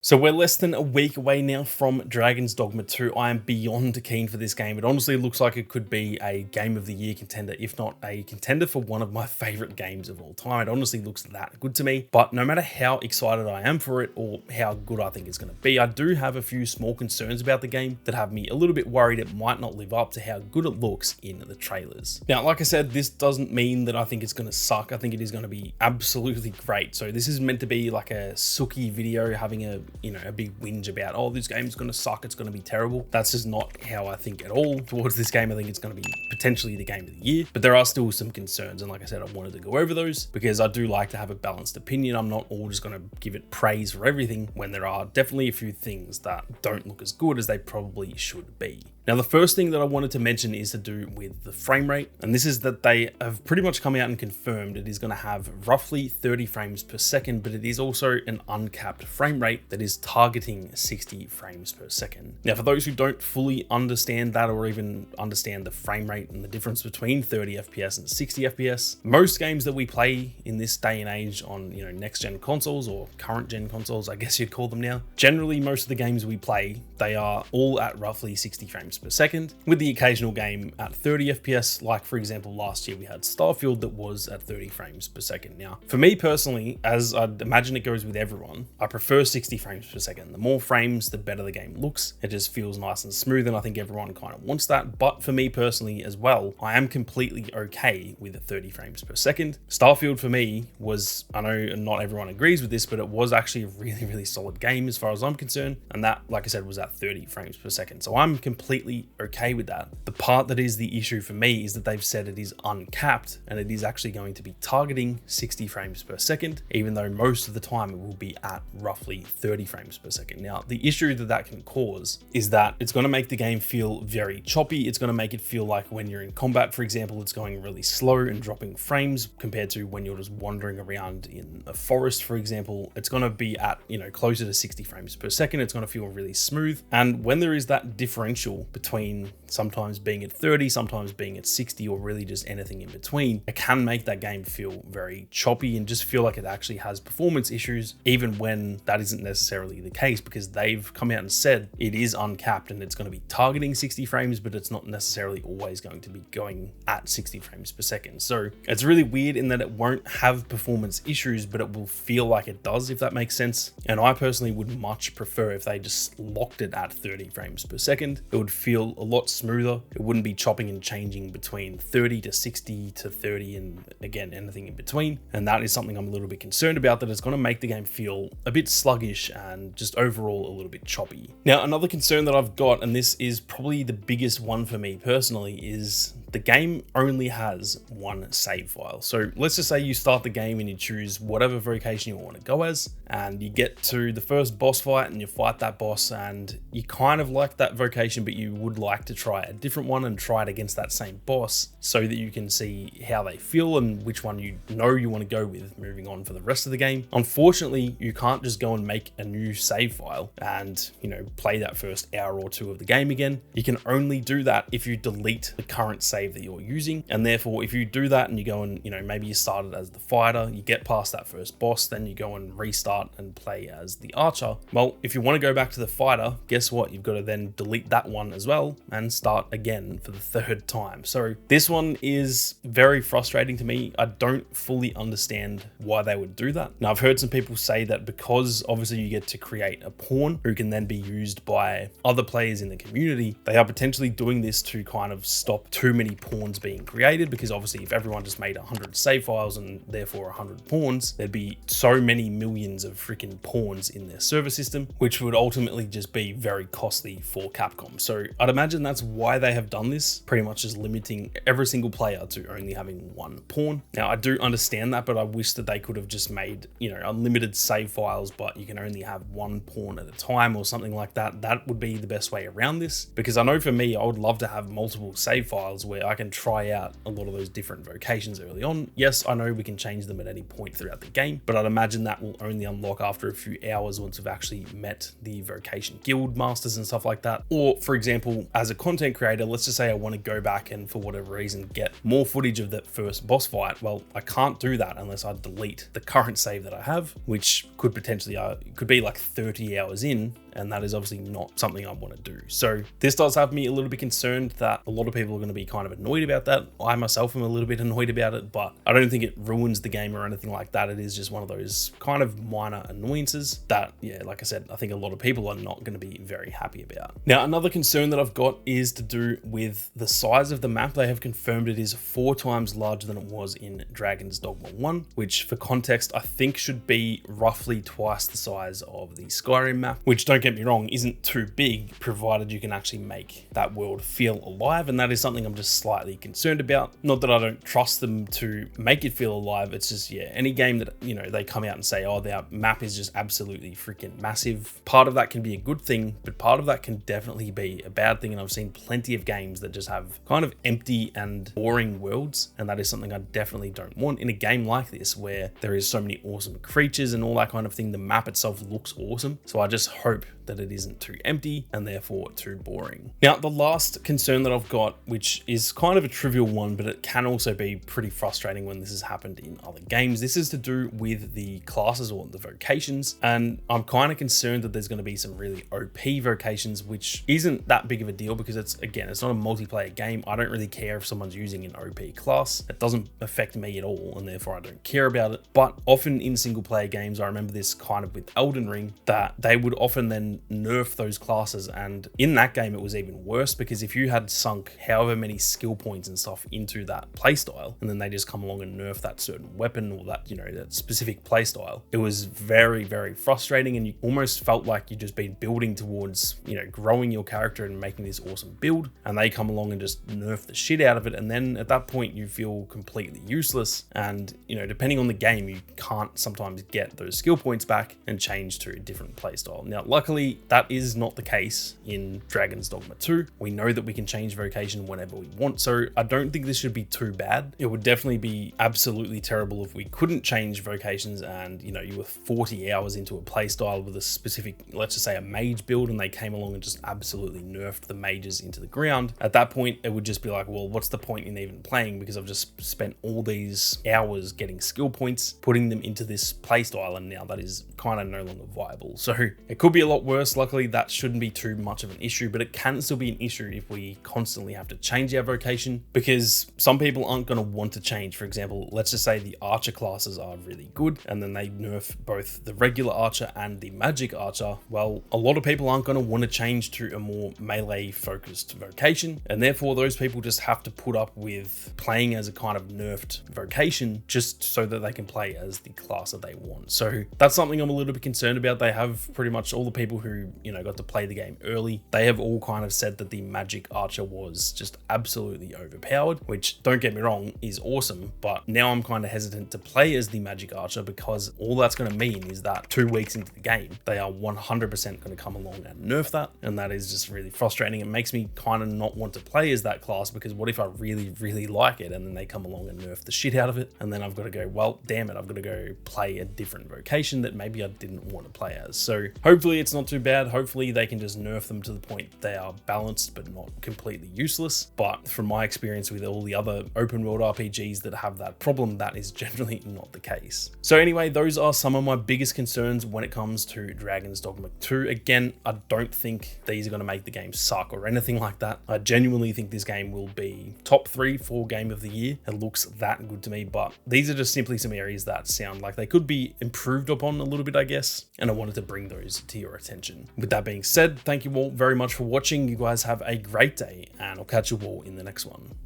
So we're less than a week away now from Dragon's Dogma 2. I am beyond keen for this game. It honestly looks like it could be a Game of the Year contender, if not a contender for one of my favorite games of all time. It honestly looks that good to me. But no matter how excited I am for it or how good I think it's going to be, I do have a few small concerns about the game that have me a little bit worried it might not live up to how good it looks in the trailers. Now, like I said, this doesn't mean that I think it's going to suck. I think it is going to be absolutely great. So this is meant to be like a Suki video having a big whinge about, oh, this game's going to suck, it's going to be terrible. That's just not how I think at all towards this game. I think it's going to be potentially the game of the year, but there are still some concerns. And like I said, I wanted to go over those because I do like to have a balanced opinion. I'm not all just going to give it praise for everything when there are definitely a few things that don't look as good as they probably should be. Now, the first thing that I wanted to mention is to do with the frame rate. And this is that they have pretty much come out and confirmed it is going to have roughly 30 frames per second, but it is also an uncapped frame rate that is targeting 60 frames per second. Now, for those who don't fully understand that or even understand the frame rate and the difference between 30 FPS and 60 FPS, most games that we play in this day and age on, next gen consoles or current gen consoles, I guess you'd call them now, generally most of the games we play, they are all at roughly 60 frames per second, with the occasional game at 30 FPS, like for example last year we had Starfield that was at 30 frames per second. Now, for me personally, as I'd imagine it goes with everyone, I prefer 60 frames per second. The more frames, the better the game looks. It just feels nice and smooth, and I think everyone kind of wants that. But for me personally as well, I am completely okay with 30 frames per second. Starfield for me was, I know not everyone agrees with this, but it was actually a really, really solid game as far as I'm concerned. And that, like I said, was at 30 frames per second. So I'm completely okay with that. The part that is the issue for me is that they've said it is uncapped and it is actually going to be targeting 60 frames per second, even though most of the time it will be at roughly 30 frames per second. Now, the issue that can cause is that it's going to make the game feel very choppy. It's going to make it feel like when you're in combat, for example, it's going really slow and dropping frames compared to when you're just wandering around in a forest, for example. It's going to be at, closer to 60 frames per second. It's going to feel really smooth. And when there is that differential between sometimes being at 30, sometimes being at 60, or really just anything in between, it can make that game feel very choppy and just feel like it actually has performance issues, even when that isn't necessarily the case, because they've come out and said it is uncapped and it's going to be targeting 60 frames, but it's not necessarily always going to be going at 60 frames per second. So it's really weird in that it won't have performance issues, but it will feel like it does, if that makes sense. And I personally would much prefer if they just locked it at 30 frames per second. It would feel a lot smoother. It wouldn't be chopping and changing between 30 to 60 to 30 and again anything in between. And that is something I'm a little bit concerned about, that it's going to make the game feel a bit sluggish and just overall a little bit choppy. Now, another concern that I've got, and this is probably the biggest one for me personally, is the game only has one save file. So let's just say you start the game and you choose whatever vocation you want to go as, and you get to the first boss fight and you fight that boss and you kind of like that vocation, but you would like to try a different one and try it against that same boss so that you can see how they feel and which one you want to go with moving on for the rest of the game. Unfortunately, you can't just go and make a new save file and, play that first hour or two of the game again. You can only do that if you delete the current save that you're using. And therefore, if you do that and you go and, maybe you started as the fighter, you get past that first boss, then you go and restart and play as the archer. Well, if you want to go back to the fighter, guess what? You've got to then delete that one as well and start again for the third time. So this one is very frustrating to me. I don't fully understand why they would do that. Now, I've heard some people say that because obviously you get to create a pawn who can then be used by other players in the community, they are potentially doing this to kind of stop too many pawns being created, because obviously if everyone just made 100 save files and therefore 100 pawns, there'd be so many millions of freaking pawns in their server system, which would ultimately just be very costly for Capcom. So I'd imagine that's why they have done this, pretty much just limiting every single player to only having one pawn. Now, I do understand that, but I wish that they could have just made, unlimited save files, but you can only have one pawn at a time or something like that. That would be the best way around this, because I know for me, I would love to have multiple save files where I can try out a lot of those different vocations early on. Yes, I know we can change them at any point throughout the game, but I'd imagine that will only unlock unlock after a few hours once we've actually met the Vocation Guild Masters and stuff like that. Or for example, as a content creator, let's just say I want to go back and for whatever reason get more footage of that first boss fight. Well, I can't do that unless I delete the current save that I have, which could potentially could be like 30 hours in, and that is obviously not something I want to do. So this does have me a little bit concerned that a lot of people are going to be kind of annoyed about that. I myself am a little bit annoyed about it, but I don't think it ruins the game or anything like that. It is just one of those kind of minor annoyances that, yeah, like I said, I think a lot of people are not going to be very happy about. Now, another concern that I've got is to do with the size of the map. They have confirmed it is 4 times larger than it was in Dragon's Dogma 1, which for context, I think should be roughly twice the size of the Skyrim map, which, don't get me wrong, isn't too big, provided you can actually make that world feel alive. And that is something I'm just slightly concerned about. Not that I don't trust them to make it feel alive. It's just, yeah, any game that, you know, they come out and say, oh, their map is just absolutely freaking massive. Part of that can be a good thing, but part of that can definitely be a bad thing. And I've seen plenty of games that just have kind of empty and boring worlds. And that is something I definitely don't want in a game like this, where there is so many awesome creatures and all that kind of thing. The map itself looks awesome. So I just hope that it isn't too empty and therefore too boring. Now, the last concern that I've got, which is kind of a trivial one, but it can also be pretty frustrating when this has happened in other games. This is to do with the classes or the vocations. And I'm kind of concerned that there's going to be some really OP vocations, which isn't that big of a deal because it's not a multiplayer game. I don't really care if someone's using an OP class. It doesn't affect me at all, and therefore I don't care about it. But often in single player games, I remember this kind of with Elden Ring, that they would often then nerf those classes. And in that game, it was even worse, because if you had sunk however many skill points and stuff into that playstyle, and then they just come along and nerf that certain weapon or that, you know, that specific playstyle, it was very, very frustrating. And you almost felt like you'd just been building towards, you know, growing your character and making this awesome build, and they come along and just nerf the shit out of it. And then at that point, you feel completely useless. And, you know, depending on the game, you can't sometimes get those skill points back and change to a different playstyle. Now, luckily, that is not the case in Dragon's Dogma 2. We know that we can change vocation whenever we want, so I don't think this should be too bad. It would definitely be absolutely terrible if we couldn't change vocations and, you know, you were 40 hours into a playstyle with a specific, let's just say a mage build, and they came along and just absolutely nerfed the mages into the ground. At that point, it would just be like, well, what's the point in even playing? Because I've just spent all these hours getting skill points, putting them into this playstyle, and now that is kind of no longer viable. So it could be a lot worse. Luckily, that shouldn't be too much of an issue, but it can still be an issue if we constantly have to change our vocation, because some people aren't going to want to change. For example, let's just say the archer classes are really good, and then they nerf both the regular archer and the magic archer. Well, a lot of people aren't going to want to change to a more melee focused vocation, and therefore those people just have to put up with playing as a kind of nerfed vocation just so that they can play as the class that they want. So that's something I'm a little bit concerned about. They have pretty much all the people who, you know, got to play the game early, they have all kind of said that the magic archer was just absolutely overpowered, which, don't get me wrong, is awesome. But now I'm kind of hesitant to play as the magic archer, because all that's going to mean is that 2 weeks into the game, they are 100% going to come along and nerf that. And that is just really frustrating. It makes me kind of not want to play as that class, because what if I really, really like it and then they come along and nerf the shit out of it? And then I've got to go, well, damn it, I've got to go play a different vocation that maybe I didn't want to play as. So hopefully it's not too bad. Hopefully they can just nerf them to the point they are balanced but not completely useless. But from my experience with all the other open world RPGs that have that problem, that is generally not the case. So anyway, those are some of my biggest concerns when it comes to Dragon's Dogma 2. Again, I don't think these are going to make the game suck or anything like that. I genuinely think this game will be top 3-4 game of the year. It looks that good to me, but these are just simply some areas that sound like they could be improved upon a little bit, I guess, and I wanted to bring those to your attention. With that being said, thank you all very much for watching. You guys have a great day, and I'll catch you all in the next one.